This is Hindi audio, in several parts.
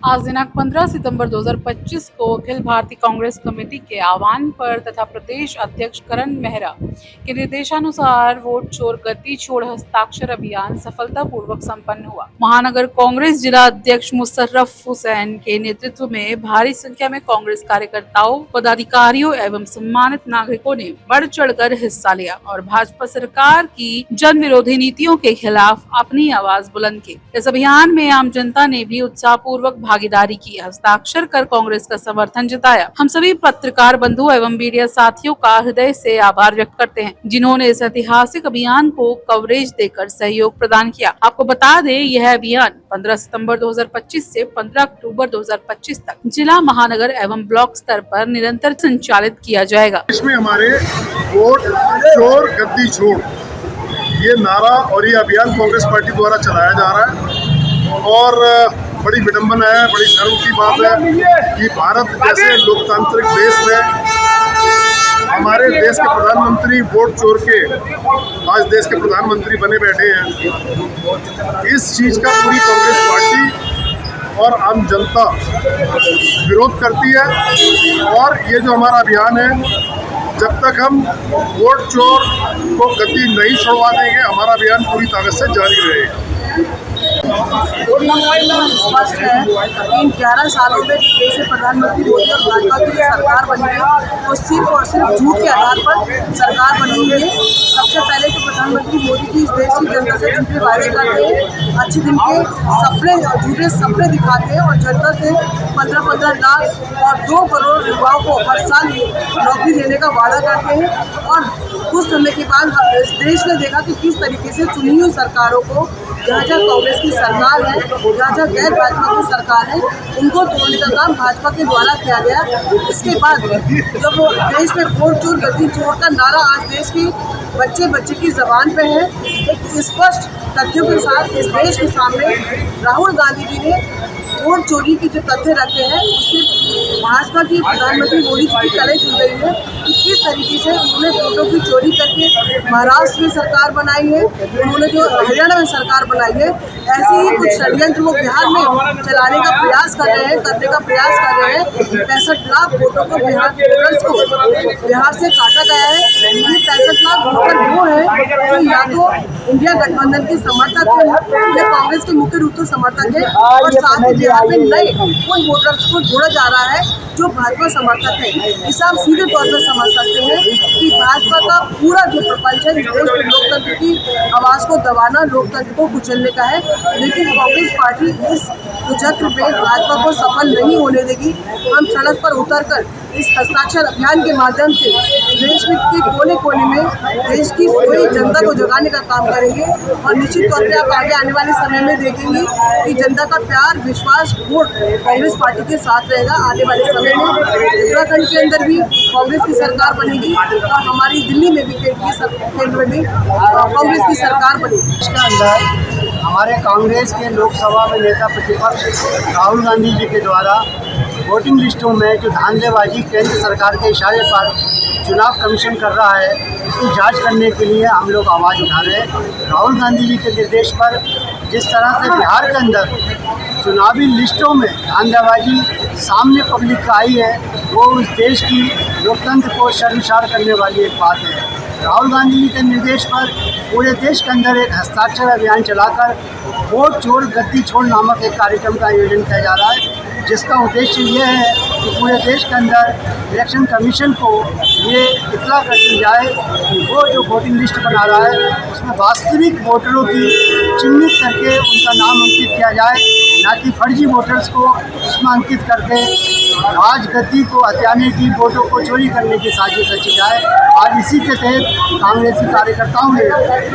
आज दिनांक 15 सितंबर 2025 को अखिल भारतीय कांग्रेस कमेटी के आह्वान पर तथा प्रदेश अध्यक्ष करण मेहरा के निर्देशानुसार वोट चोर गति छोड़ हस्ताक्षर अभियान सफलतापूर्वक संपन्न हुआ। महानगर कांग्रेस जिला अध्यक्ष मुशर्रफ हुसैन के नेतृत्व में भारी संख्या में कांग्रेस कार्यकर्ताओं, पदाधिकारियों एवं सम्मानित नागरिकों ने बढ़ चढ़कर हिस्सा लिया और भाजपा सरकार की जन विरोधी नीतियों के खिलाफ अपनी आवाज बुलंद की। इस अभियान में आम जनता ने भी उत्साहपूर्वक भागीदारी की, हस्ताक्षर कर कांग्रेस का समर्थन जताया। हम सभी पत्रकार बंधु एवं मीडिया साथियों का हृदय से आभार व्यक्त करते हैं, जिन्होंने इस ऐतिहासिक अभियान को कवरेज देकर सहयोग प्रदान किया। आपको बता दें, यह अभियान 15 सितंबर 2025 से 15 अक्टूबर 2025 तक जिला, महानगर एवं ब्लॉक स्तर पर निरंतर संचालित किया जाएगा। इसमें हमारे वोट चोर गद्दी छोड़ ये नारा और ये अभियान कांग्रेस पार्टी द्वारा चलाया जा रहा है और बड़ी विडंबना है, बड़ी शर्म की बात है कि भारत जैसे लोकतांत्रिक देश में हमारे देश के प्रधानमंत्री वोट चोर के आज देश के प्रधानमंत्री बने बैठे हैं। इस चीज़ का पूरी कांग्रेस पार्टी और आम जनता विरोध करती है और ये जो हमारा अभियान है, जब तक हम वोट चोर को गति नहीं छोड़वा देंगे, हमारा अभियान पूरी ताकत से जारी रहेगा। स्पष्ट है कि इन 11 सालों में देश के प्रधानमंत्री मोदी और भाजपा की सरकार बनी है वो सिर्फ और सिर्फ झूठ के आधार पर सरकार बनी हुई है। सबसे पहले तो प्रधानमंत्री मोदी जी इस देश की जनता से झूठे वादे करते हैं, अच्छे दिन के सपने, झूठे सपने दिखाते हैं और जनता से 15-15 लाख और 2 करोड़ युवाओं को हर साल नौकरी देने का वादा करते हैं। और कुछ समय के बाद इस देश ने देखा कि किस तरीके से चुनी हुई सरकारों को, जहाँ जहाँ कांग्रेस की सरकार है, जहाँ जहाँ गैर भाजपा की सरकार है, उनको तोड़ने का काम भाजपा के द्वारा किया गया। इसके बाद जब देश में वोट चोर गद्दी चोर का नारा आज देश की बच्चे की जबान पे है, एक स्पष्ट तथ्यों के साथ इस देश के सामने राहुल गांधी जी ने वोट चोरी की जो तथ्य रखे हैं, उससे भाजपा की प्रधानमंत्री मोदी जी की कड़े की गई है कि किस तरीके से उन्होंने वोटों की चोरी करके महाराष्ट्र में सरकार बनाई है, उन्होंने जो हरियाणा में सरकार बनाई है, ऐसे ही कुछ षड्यंत्र वो बिहार में चलाने का प्रयास कर रहे हैं, करने का प्रयास कर रहे हैं। 65 लाख वोटों को बिहार के वोटर्स को बिहार से काटा गया है। ये 65 लाख वोटर वो है जो या तो इंडिया गठबंधन के समर्थक है या कांग्रेस के मुख्य रूप से समर्थक है, और साथ ही बिहार में नए उन वोटर्स को जोड़ा जा रहा है जो भाजपा समर्थक है। इस आप सीधे तौर पर समझ सकते हैं कि भाजपा का पूरा जो प्रपंच है इस देश में लोकतंत्र की आवाज़ को दबाना, लोकतंत्र को कुचलने का है। लेकिन कांग्रेस पार्टी इस कुचक्र में भाजपा को सफल नहीं होने देगी। हम सड़क पर उतरकर इस हस्ताक्षर अभियान के माध्यम से देश के कोने कोने में देश की पूरी जनता को जगाने का काम करेंगे और निश्चित तौर पे आप आगे आने वाले समय में देखेंगे कि जनता का प्यार, विश्वास, वोट कांग्रेस पार्टी के साथ रहेगा। आने वाले समय में उत्तराखंड के अंदर भी कांग्रेस की सरकार बनेगी और हमारी दिल्ली में भी केंद्र में भी कांग्रेस की सरकार बनेगी। इसके अंदर हमारे कांग्रेस के लोकसभा में नेता प्रतिपक्ष राहुल गांधी जी के द्वारा वोटिंग लिस्टों में जो धांधलेबाजी केंद्र सरकार के इशारे पर चुनाव कमीशन कर रहा है, उसकी जांच करने के लिए हम लोग आवाज़ उठा रहे हैं। राहुल गांधी जी के निर्देश पर जिस तरह से बिहार के अंदर चुनावी लिस्टों में धांधलेबाजी सामने पब्लिक का आई है, वो उस देश की लोकतंत्र को शर्मसार करने वाली एक बात है। राहुल गांधी जी के निर्देश पर पूरे देश के अंदर एक हस्ताक्षर अभियान चलाकर वोट चोर गद्दी छोड़ नामक एक कार्यक्रम का आयोजन किया जा रहा है, जिसका उद्देश्य ये है कि पूरे देश के अंदर इलेक्शन कमीशन को ये इत्तला कर दी जाए कि वो जो वोटिंग लिस्ट बना रहा है उसमें वास्तविक वोटरों की चिन्हित करके उनका नाम अंकित किया जाए, ना कि फर्जी वोटर्स को उसमें अंकित करके राजगद्दी को हथियाने की, वोटों को चोरी करने की साजिश रची जाए। आज इसी के तहत कांग्रेसी कार्यकर्ताओं ने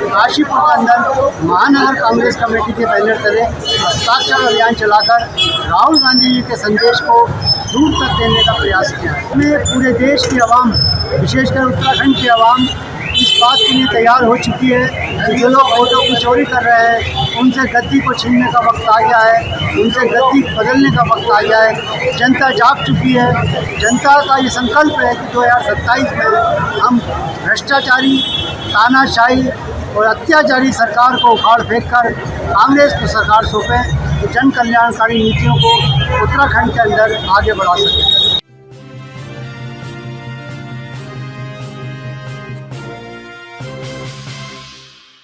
काशीपुर के अंदर महानगर कांग्रेस कमेटी के बैनर तले हस्ताक्षर अभियान चलाकर राहुल गांधी जी के संदेश को दूर तक देने का प्रयास किया है। इसमें पूरे देश की आवाम, विशेषकर उत्तराखंड की आवाम इस बात के लिए तैयार हो चुकी है कि जो लोग वोटों की चोरी कर रहे हैं उनसे गद्दी को छीनने का वक्त आ गया है, उनसे गद्दी बदलने का वक्त आ गया है। जनता जाग चुकी है। जनता का ये संकल्प है कि 2027 में हम भ्रष्टाचारी, तानाशाही और अत्याचारी सरकार को उखाड़ फेंक कर कांग्रेस को सरकार सौंपें तो जन कल्याणकारी नीतियों को उत्तराखंड के अंदर आगे बढ़ा सकें।